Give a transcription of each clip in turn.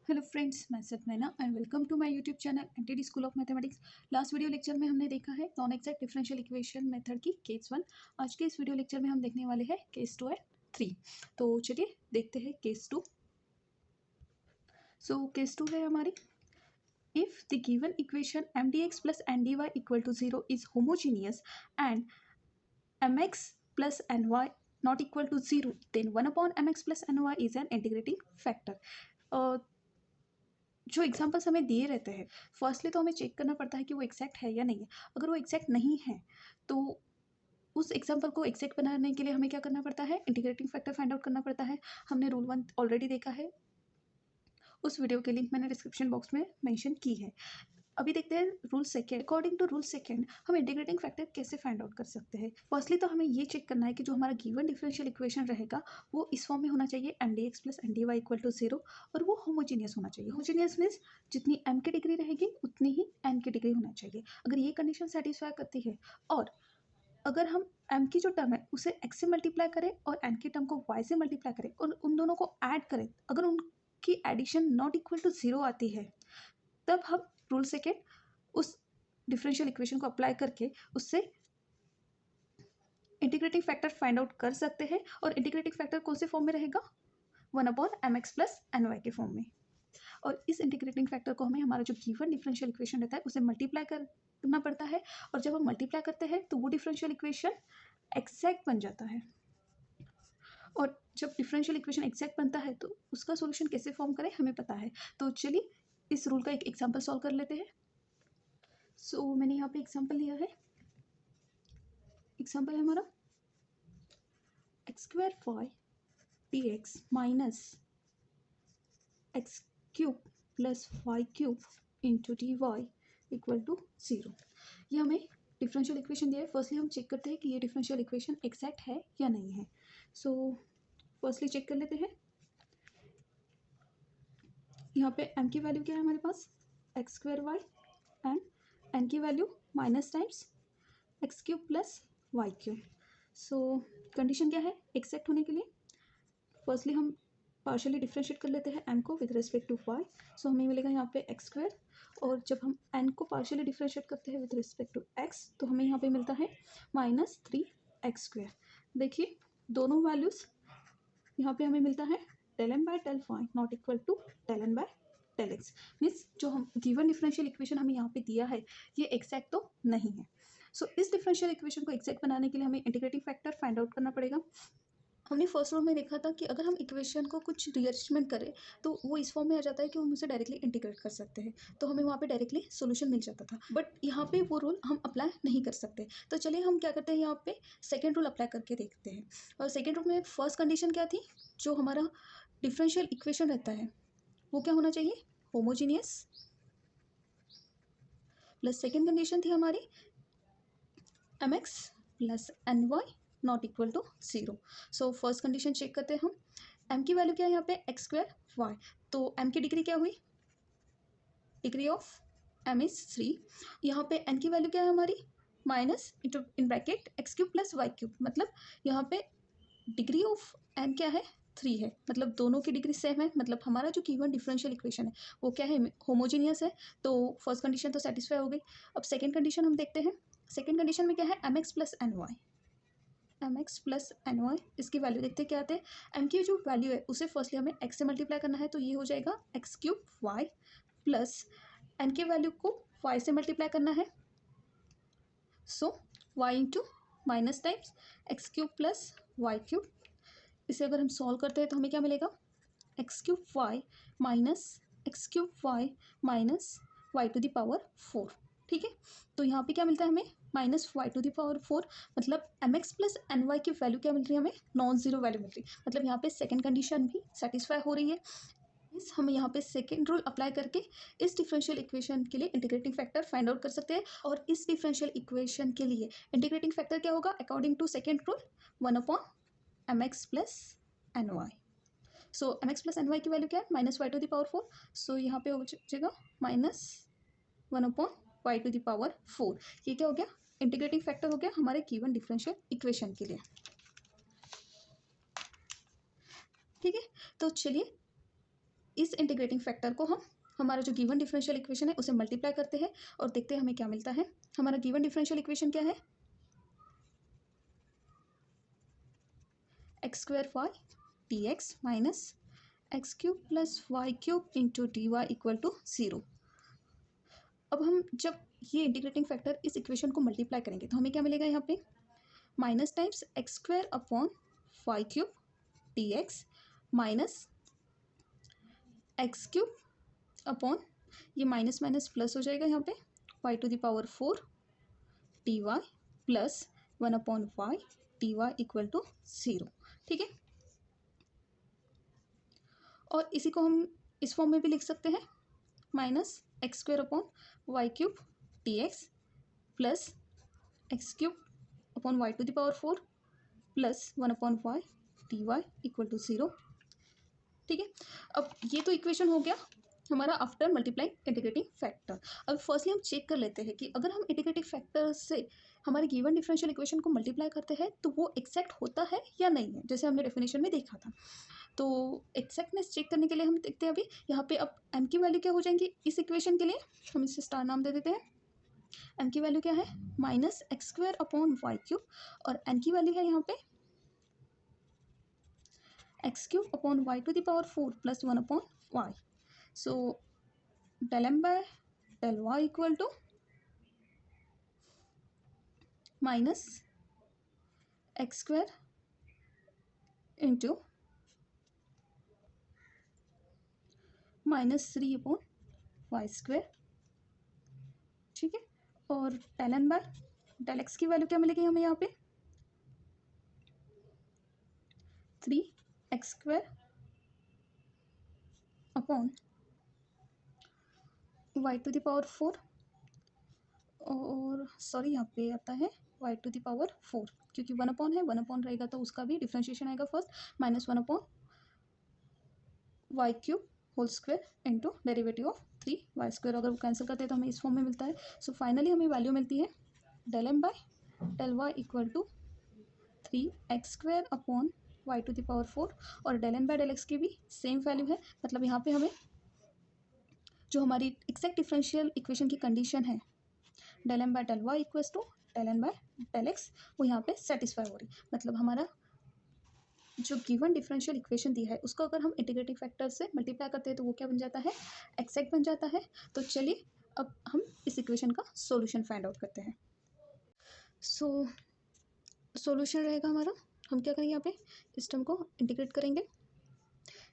Hello friends, मैं Sapna and welcome to my YouTube channel NTD school of mathematics. Last video lecture में हमने देखा है non exact differential equation method की case 1। आज के इस वीडियो लेक्चर में हम देखने वाले हैं केस 2 एंड 3। तो चलिए देखते हैं केस 2। सो केस 2 है हमारी, if the given equation M D x plus N D Y equal to 0 is homogeneous and M X plus N Y not equal to 0 then 1 upon M X plus N Y is an integrating factor. जो examples हमें दिए रहते हैं, firstly तो हमें check करना पड़ता है कि वो एग्जैक्ट है या नहीं है। अगर वो एग्जैक्ट नहीं है तो उस एग्जाम्पल को एग्जैक्ट बनाने के लिए हमें क्या करना पड़ता है, इंटीग्रेटिंग फैक्टर फाइंड आउट करना पड़ता है। हमने रूल 1 ऑलरेडी देखा है, उस वीडियो के लिंक मैंने डिस्क्रिप्शन बॉक्स में मेंशन की है। अभी देखते हैं rule second. According to rule second हम इंटीग्रेटिंग फैक्टर कैसे फाइंड आउट कर सकते हैं। फर्स्टली तो हमें ये चेक करना है कि जो हमारा गिवन डिफरेंशियल इक्वेशन रहेगा वो इस फॉर्म में होना चाहिए, M D x plus N D Y equal to 0, और वो होमोजीनियस होना चाहिए। होमोजीनियस मीन्स जितनी एम की डिग्री रहेगी उतनी ही एन की डिग्री होना चाहिए। अगर ये कंडीशन सेटिस्फाई करती है और अगर हम m की जो टर्म है उसे x से मल्टीप्लाई करें और n की टर्म को y से मल्टीप्लाई करें और उन दोनों को ऐड करें, अगर उनकी एडिशन नॉट इक्वल टू 0 आती है, तब हम रूल सेकेंड उस डिफरेंशियल इक्वेशन को अप्लाई करके उससे इंटीग्रेटिंग फैक्टर फाइंड आउट कर सकते हैं। और इंटीग्रेटिंग फैक्टर कौन से फॉर्म में रहेगा, 1 upon M X plus N Y के फॉर्म में। और इस इंटीग्रेटिंग फैक्टर को हमें हमारा जो गिवन डिफरेंशियल इक्वेशन रहता है उसे मल्टीप्लाई करना पड़ता है, और जब हम मल्टीप्लाई करते हैं तो वो डिफरेंशियल इक्वेशन एक्जैक्ट बन जाता है। और जब डिफरेंशियल इक्वेशन एक्जैक्ट बनता है तो उसका सॉल्यूशन कैसे फॉर्म करें हमें पता है। तो चलिए इस रूल का एक एग्जांपल सॉल्व कर लेते हैं। सो मैंने यहाँ पे एग्जांपल लिया है। एग्जांपल है हमारा X square Y D X minus X cube plus Y cube into D Y equal to 0। ये हमें डिफरेंशियल इक्वेशन दिया है। फर्स्टली हम चेक करते हैं कि ये डिफरेंशियल इक्वेशन एक्जैक्ट है या नहीं है। सो फर्स्टली चेक कर लेते हैं। यहाँ पे m की वैल्यू क्या है हमारे पास, X square Y, and n की value minus times X cube plus Y cube. So condition क्या है एक्जैक्ट होने के लिए, फर्स्टली हम पार्शियली डिफ्रेंशिएट कर लेते हैं n को विद रिस्पेक्ट टू y। सो हमें मिलेगा यहाँ पे एक्स स्क्वायर, और जब हम n को पार्शियली डिफ्रेंशिएट करते हैं विद रिस्पेक्ट टू x तो हमें यहाँ पे मिलता है माइनस 3x स्क्वायर। देखिए दोनों वैल्यूज़ यहाँ पे हमें मिलता है del m by del y not equal to del n by del x। Means जो हम गिवन डिफरेंशियल इक्वेशन हमें यहाँ पे दिया है ये एक्जैक्ट तो नहीं है। सो इस डिफरेंशियल इक्वेशन को एक्जैक्ट बनाने के लिए हमें इंटीग्रेटिंग फैक्टर फाइंड आउट करना पड़ेगा। हमने फर्स्ट रूल में देखा था कि अगर हम इक्वेशन को कुछ रीअरेंजमेंट करें तो वो इस फॉर्म में आ जाता है कि हम उसे डायरेक्टली इंटीग्रेट कर सकते हैं, तो हमें वहाँ पे डायरेक्टली सॉल्यूशन मिल जाता था। बट यहाँ पे वो रूल हम अप्लाई नहीं कर सकते। तो चलिए हम क्या करते हैं, यहाँ पे सेकेंड रूल अप्लाई करके देखते हैं। और सेकेंड रूल में फर्स्ट कंडीशन क्या थी, जो हमारा डिफरेंशियल इक्वेशन रहता है वो क्या होना चाहिए, होमोजीनियस। प्लस सेकेंड कंडीशन थी हमारी M X plus N Y not equal to 0। So first condition check करते हैं हम। m की वैल्यू क्या है यहाँ पे एक्स स्क्वायर वाई, तो m की डिग्री क्या हुई, डिग्री ऑफ m इज 3। यहाँ पे n की वैल्यू क्या है हमारी minus into in bracket X cube plus Y cube, मतलब यहाँ पे डिग्री ऑफ n क्या है 3 है, मतलब दोनों की डिग्री सेम है, मतलब हमारा जो गिवन डिफरेंशियल इक्वेशन है वो क्या है, होमोजीनियस है। तो फर्स्ट कंडीशन तो सेटिस्फाई हो गई। अब सेकेंड कंडीशन हम देखते हैं। सेकेंड कंडीशन में क्या है, M X plus N Y, M X plus N Y, इसकी वैल्यू देखते हैं क्या आते हैं। एम की जो वैल्यू है उसे फर्स्टली हमें एक्स से मल्टीप्लाई करना है, तो ये हो जाएगा X cube Y plus N की वैल्यू को वाई से मल्टीप्लाई करना है, so Y into minus times X cube plus Y cube. इसे अगर हम सॉल्व करते हैं तो हमें क्या मिलेगा, X cube Y minus X cube Y minus Y to the power 4। ठीक है, तो यहाँ पे क्या मिलता है हमें minus Y to the power 4, मतलब M X plus N Y की वैल्यू क्या मिल रही है हमें, नॉन जीरो वैल्यू मिल रही है। मतलब यहाँ पे सेकंड कंडीशन भी सेटिस्फाई हो रही है। इस हम यहाँ पे सेकेंड रूल अप्लाई करके इस डिफरेंशियल इक्वेशन के लिए इंटीग्रेटिंग फैक्टर फाइंड आउट कर सकते हैं। और इस डिफरेंशियल इक्वेशन के लिए इंटीग्रेटिंग फैक्टर क्या होगा, according to second rule 1 upon M X plus N Y. So M X plus N Y की वैल्यू क्या है, minus Y to the power 4। So यहाँ पे हो जाएगा minus 1 upon Y to the power 4। ये क्या हो गया, इंटीग्रेटिंग फैक्टर हो गया हमारे गिवन डिफरेंशियल इक्वेशन के लिए। ठीक है, तो चलिए इस इंटीग्रेटिंग फैक्टर को हम हमारा जो गिवन डिफरेंशियल इक्वेशन है उसे मल्टीप्लाई करते हैं और देखते हैं हमें क्या मिलता है। हमारा गिवन डिफरेंशियल इक्वेशन क्या है, X square Y D X minus X cube plus Y cube into D Y equal to 0। अब हम जब ये इंटीग्रेटिंग फैक्टर इस इक्वेशन को मल्टीप्लाई करेंगे तो हमें क्या मिलेगा यहाँ पे, minus times X square upon Y cube D X minus X cube upon, ये माइनस माइनस प्लस हो जाएगा यहाँ पे, Y to the power 4 T Y plus 1 upon y d Y equal to 0। ठीक है, और इसी को हम इस फॉर्म में भी लिख सकते हैं, minus x square upon Y cube d x plus x cube upon Y to the power 4 plus 1 upon y d Y equal to 0। ठीक है, अब ये तो इक्वेशन हो गया हमारा आफ्टर मल्टीप्लाइंग इंटीग्रेटिंग फैक्टर। अब फर्स्टली हम चेक कर लेते हैं कि अगर हम इंटीग्रेटिंग फैक्टर से हमारे गिवन डिफरेंशियल इक्वेशन को मल्टीप्लाई करते हैं तो वो एक्जैक्ट होता है या नहीं है, जैसे हमने डेफिनेशन में देखा था। तो एक्जैक्टनेस चेक करने के लिए हम देखते हैं अभी यहाँ पे, अब एम की वैल्यू क्या हो जाएंगी इस इक्वेशन के लिए, हम इसे स्टार नाम दे देते हैं। एम की वैल्यू क्या है, minus x square upon Y cube, और एन की वैल्यू है यहाँ पे x cube upon Y to the power 4 plus 1 upon y. So del m by del y equal to minus x square into minus 3 upon y square. ठीक है, और del n by del x की value क्या मिलेगी हमें यहाँ पे, 3x square upon Y to the power 4, और सॉरी यहाँ पे आता है वाई टू द पावर 4, क्योंकि 1 अपॉन है, 1 अपॉन रहेगा तो उसका भी डिफ्रेंशिएशन आएगा first, minus 1 upon Y cube whole square into derivative of 3y square. अगर वो कैंसिल करते हैं तो हमें इस फॉर्म में मिलता है। सो फाइनली हमें वैल्यू मिलती है del m by del y equal to 3x square upon Y to the power 4, और del n by del x की भी सेम वैल्यू है। मतलब यहाँ पे हमें जो हमारी एक्जैक्ट डिफरेंशियल इक्वेशन की कंडीशन है del m by del y equals to del n by del x, वो यहाँ पे सेटिस्फाई हो रही। मतलब हमारा जो गिवन डिफरेंशियल इक्वेशन दी है उसको अगर हम इंटीग्रेटिंग फैक्टर से मल्टीप्लाई करते हैं तो वो क्या बन जाता है, एक्जैक्ट बन जाता है। तो चलिए अब हम इस इक्वेशन का सॉल्यूशन फाइंड आउट करते हैं। सो सॉल्यूशन रहेगा हमारा, हम क्या करेंगे यहाँ पे, इस टर्म को इंटीग्रेट करेंगे,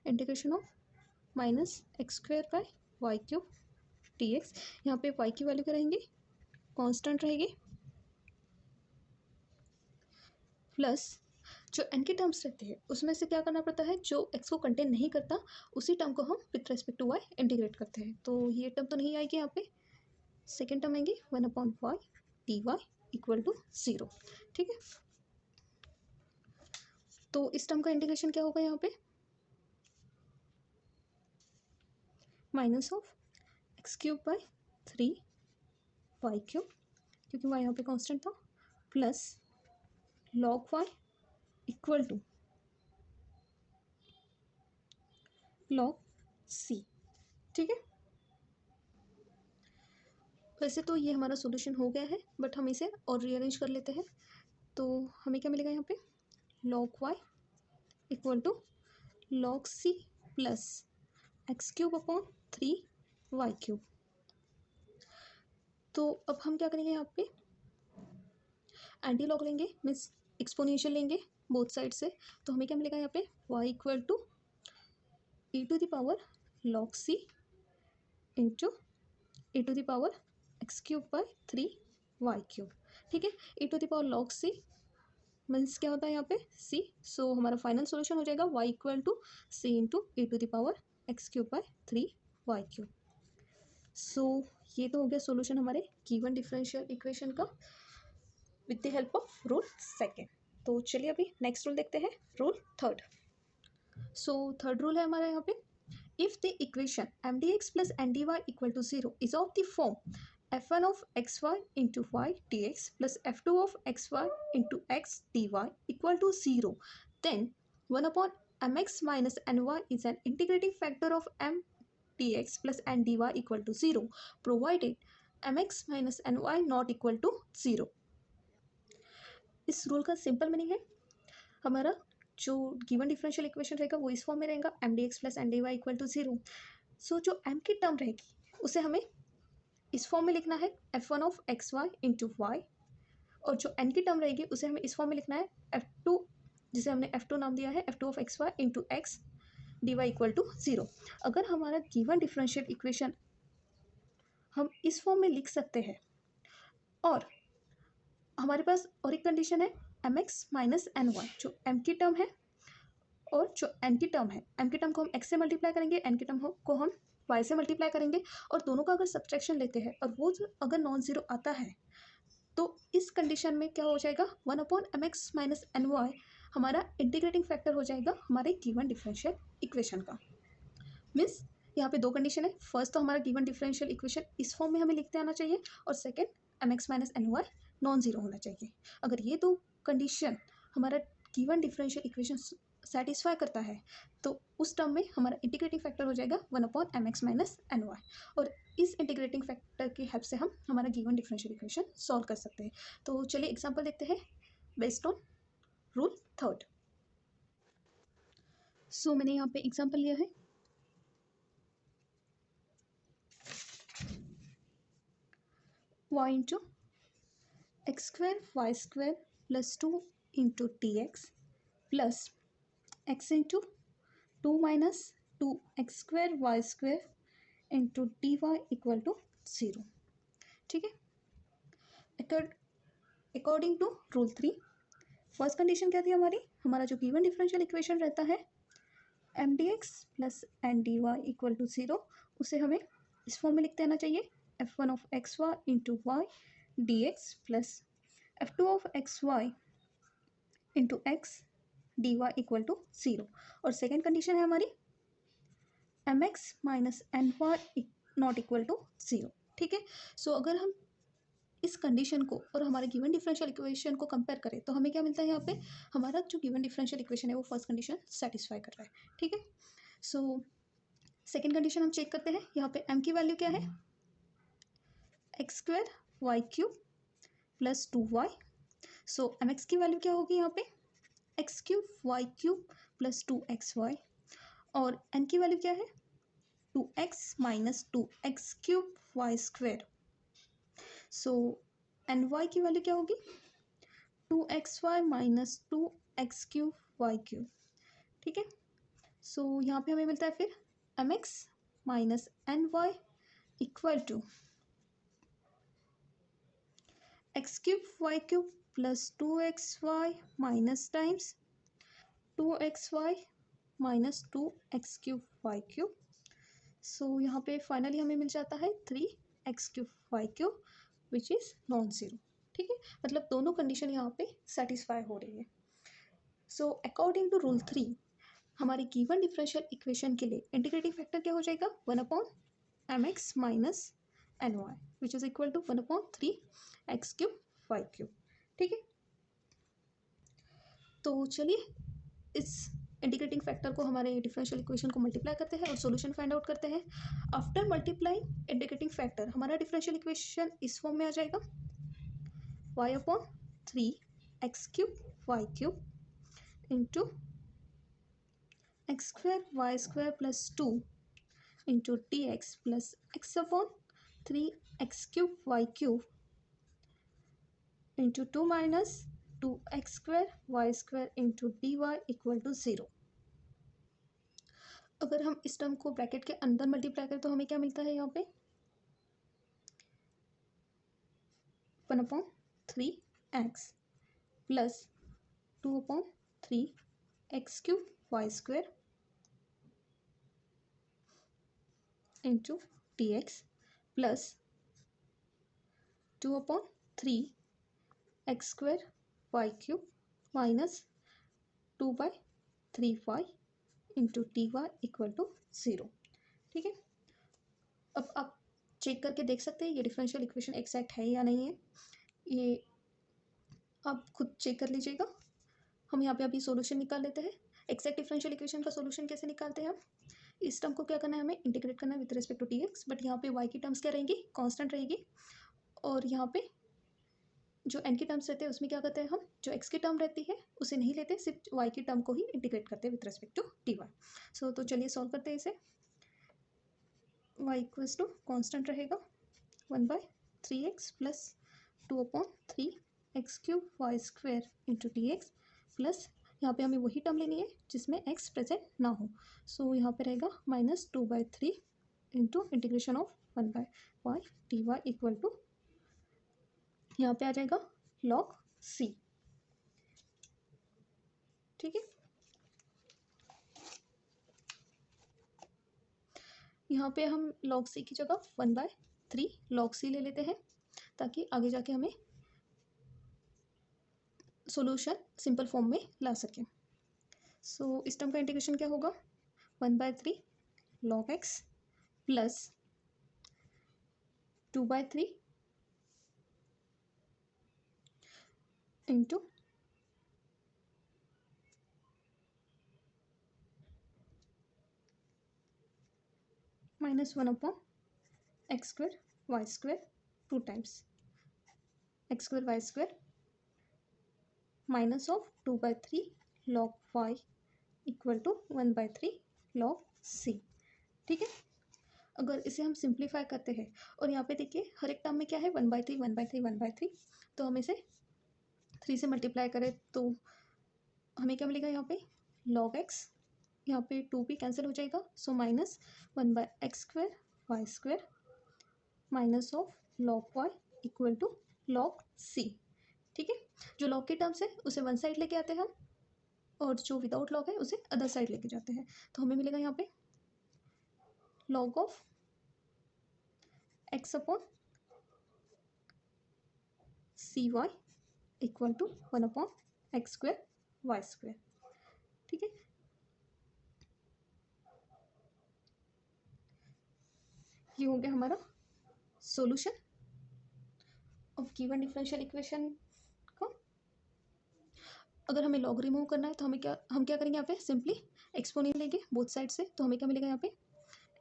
integration of minus x square by y cube d x. यहाँ पे वाई की वैल्यू क्या रहेंगी, कॉन्स्टेंट रहेगी, प्लस जो एन के टर्म्स रहते हैं उसमें से क्या करना पड़ता है, जो एक्स को कंटेन नहीं करता उसी टर्म को हम with respect to y integrate करते हैं। तो ये टर्म तो नहीं आएगी यहाँ पे, सेकेंड टर्म आएगी 1 upon y d Y equal to 0। ठीक है, तो इस टर्म का इंटीग्रेशन क्या होगा यहाँ पे, minus of X cube by 3 Y cube, क्योंकि वाई यहाँ पे कांस्टेंट था, plus log Y equal to log C. ठीक है, वैसे तो ये हमारा सॉल्यूशन हो गया है, बट हम इसे और रीअरेंज कर लेते हैं। तो हमें क्या मिलेगा यहाँ पे, log Y equal to log C plus x cube upon 3 Y cube. तो अब हम क्या करेंगे, यहाँ पे एंटी लॉग लेंगे, मीन्स एक्सपोनेंशियल लेंगे बोथ साइड से। तो हमें क्या मिलेगा यहाँ पे, Y equal to E to the power log C into E to the power X cube by 3 Y cube. ठीक है, E to the power log C means क्या होता है यहाँ पे सी। सो हमारा फाइनल सॉल्यूशन हो जाएगा Y equal to C into E to the power X cube by 3 Y cube. So ये तो हो गया सॉल्यूशन हमारे गिवन डिफरेंशियल इक्वेशन का with the help of rule second. तो चलिए अभी नेक्स्ट रूल देखते हैं, rule third. So third rule है हमारा यहाँ पे, if the equation M D x plus N D Y equal to 0 is of the form f1 of xy into y dx plus f2 of xy into x dy equal to 0, then 1 upon mx minus ny is an integrating factor of m dx plus n dy equal to 0 provided mx minus ny not equal to 0। इस rule का simple meaning है हमारा जो given differential equation रहेगा वो इस form में रहेगा m D x plus N D Y equal to 0। So जो m की टर्म रहेगी उसे हमें इस फॉर्म में लिखना है f1 of x y into y, और जो n की टर्म रहेगी उसे हमें इस फॉर्म में लिखना है f2, जिसे हमने f2 नाम दिया है f2 of x y into x d Y equal to 0। अगर हमारा गिवन डिफरेंशियल इक्वेशन हम इस फॉर्म में लिख सकते हैं, और हमारे पास और एक कंडीशन है M x minus N y, जो m की टर्म है और जो n की टर्म है, m की टर्म को हम x से मल्टीप्लाई करेंगे, n की टर्म को हम y से मल्टीप्लाई करेंगे, और दोनों का अगर सब्ट्रैक्शन लेते हैं और वो अगर नॉन ज़ीरो आता है तो इस कंडीशन में क्या हो जाएगा, 1/mx माइनस एन वाई हमारा इंटीग्रेटिंग फैक्टर हो जाएगा हमारे गिवन डिफरेंशियल इक्वेशन का। मीन्स यहाँ पे दो कंडीशन है, फर्स्ट तो हमारा गिवन डिफरेंशियल इक्वेशन इस फॉर्म में हमें लिखते आना चाहिए, और second mx minus N y non zero होना चाहिए। अगर ये दो कंडीशन हमारा गिवन डिफरेंशियल इक्वेशन सेटिस्फाई करता है तो उस टर्म में हमारा इंटीग्रेटिंग फैक्टर हो जाएगा 1/mx माइनस एन वाई, और इस इंटीग्रेटिंग फैक्टर की हेल्प से हम हमारा गिवन डिफरेंशियल इक्वेशन सॉल्व कर सकते हैं। तो चलिए एग्जांपल देखते हैं based on rule third. So मैंने यहाँ पे एग्जांपल लिया है y into x square y square plus 2 into d x plus x into 2 minus 2x square y square into D Y equal to 0। ठीक है, according to rule 3 first condition क्या थी हमारी, हमारा जो गिवन डिफरेंशियल इक्वेशन रहता है m D x plus N D Y equal to 0, उसे हमें इस फॉर्म में लिखते आना चाहिए f1 of x y into y D x plus f2 of x y into x d Y equal to 0। और सेकेंड कंडीशन है हमारी M x minus N Y not equal to 0। ठीक है, सो अगर हम इस कंडीशन को और हमारे गिवन डिफरेंशियल इक्वेशन को कंपेयर करें तो हमें क्या मिलता है, यहाँ पे हमारा जो गिवन डिफरेंशियल इक्वेशन है वो फर्स्ट कंडीशन सेटिस्फाई कर रहा है। ठीक है, सो सेकेंड कंडीशन हम चेक करते हैं। यहाँ पे m की वैल्यू क्या है, X square Y cube plus 2y। So M X की वैल्यू क्या होगी यहाँ पे, x cube Y cube plus 2xy, और n की वैल्यू क्या है 2x minus 2x cube Y square. So N Y की वैल्यू क्या होगी 2xy minus 2x cube Y cube. ठीक है, सो यहाँ पे हमें मिलता है फिर M x minus N Y equal to X cube Y cube plus 2xy minus times 2xy minus 2x cube Y cube. So यहाँ पे फाइनली हमें मिल जाता है 3x cube Y cube which is non zero. ठीक है, मतलब दोनों कंडीशन यहाँ पे सेटिस्फाई हो रही है। सो अकॉर्डिंग टू रूल 3 हमारी गिवन डिफरेंशियल इक्वेशन के लिए इंटीग्रेटिंग फैक्टर क्या हो जाएगा 1/mx minus N y which is equal to 1/3x cube Y cube. ठीक है, तो चलिए इस इंटीग्रेटिंग फैक्टर को हमारे डिफरेंशियल इक्वेशन को मल्टीप्लाई करते हैं और सॉल्यूशन फाइंड आउट करते हैं। आफ्टर मल्टीप्लाइंग इंटीग्रेटिंग फैक्टर हमारा डिफरेंशियल इक्वेशन इस फॉर्म में आ जाएगा y/3x cube Y cube into x square y square plus 2 into d x plus x/3x cube Y cube into 2 minus 2x square y square into D Y equal to 0। अगर हम इस term को bracket के अंदर multiply करें तो हमें क्या मिलता है यहाँ पे 1/3x plus 2/3x cube Y square into d x plus 2/3x square Y cube minus 2/3y into D Y equal to 0। ठीक है, अब आप चेक करके देख सकते हैं ये डिफरेंशियल इक्वेशन एक्जैक्ट है या नहीं है, ये आप खुद चेक कर लीजिएगा। हम यहाँ पे अभी सॉल्यूशन निकाल लेते हैं। एग्जैक्ट डिफरेंशियल इक्वेशन का सोल्यूशन कैसे निकालते हैं हम? इस टर्म को क्या करना है, हमें इंटीग्रेट करना है with respect to d x, but यहाँ पे वाई की टर्म्स क्या रहेंगी, कांस्टेंट रहेगी, और यहाँ पे जो एन की टर्म्स रहते हैं उसमें क्या करते हैं हम, जो एक्स की टर्म रहती है उसे नहीं लेते, सिर्फ वाई की टर्म को ही इंटीग्रेट करते हैं with respect to T Y. So तो चलिए सॉल्व करते हैं इसे। वाई इक्वल्स टू कॉन्स्टेंट रहेगा 1/3x plus 2/3x³ y square into d x, plus यहाँ पे हमें वही टर्म लेनी है जिसमें x प्रेजेंट ना हो। सो यहाँ पे रहेगा -2/3 into integration of 1/y d Y equal to, यहाँ पे आ जाएगा log c। ठीक है, यहाँ पे हम log c की जगह 1/3 log c ले लेते हैं ताकि आगे जाके हमें सॉल्यूशन सिंपल फॉर्म में ला सकें। सो इस टर्म का इंटीग्रेशन क्या होगा, 1/3 log x प्लस 2/3 इंटू -1/x² y² 2 times x² y² minus of 2/3 log y equal to 1/3 log c। ठीक है, अगर इसे हम सिंप्लीफाई करते हैं और यहाँ पे देखिए हर एक टर्म में क्या है, 1/3 1/3 1/3, तो हम इसे 3 से मल्टीप्लाई करें तो हमें क्या मिलेगा, यहाँ पे log x, यहाँ पे 2 भी कैंसिल हो जाएगा, so -1/x² y² minus of log y equal to log c। ठीक है, जो log की टर्म्स है उसे वन साइड लेके आते हैं हम, और जो विदाउट log है उसे अदर साइड लेके जाते हैं, तो हमें मिलेगा यहाँ पे log of x upon cy equal to 1/x² y²। ठीक है, ये हो गया हमारा solution of given differential equation का। अगर हमें लॉग रिमूव करना है तो हम क्या करेंगे, यहाँ पे सिंपली एक्सपोनेंट लेंगे बोथ साइड से, तो हमें क्या मिलेगा यहाँ पे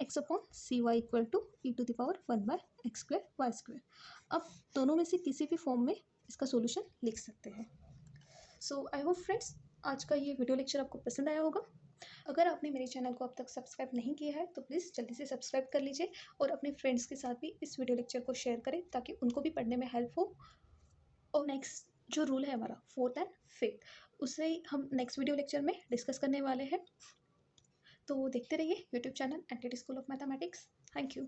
x upon cy equal to e⁻1/x² y²। अब दोनों में से किसी भी फॉर्म में इसका सॉल्यूशन लिख सकते हैं। सो आई होप फ्रेंड्स आज का ये वीडियो लेक्चर आपको पसंद आया होगा। अगर आपने मेरे चैनल को अब तक सब्सक्राइब नहीं किया है तो प्लीज़ जल्दी से सब्सक्राइब कर लीजिए, और अपने फ्रेंड्स के साथ भी इस वीडियो लेक्चर को शेयर करें ताकि उनको भी पढ़ने में हेल्प हो। और नेक्स्ट जो रूल है हमारा 4th एंड 5th, उसे हम नेक्स्ट वीडियो लेक्चर में डिस्कस करने वाले हैं। तो देखते रहिए YouTube channel entity school of mathematics. Thank you.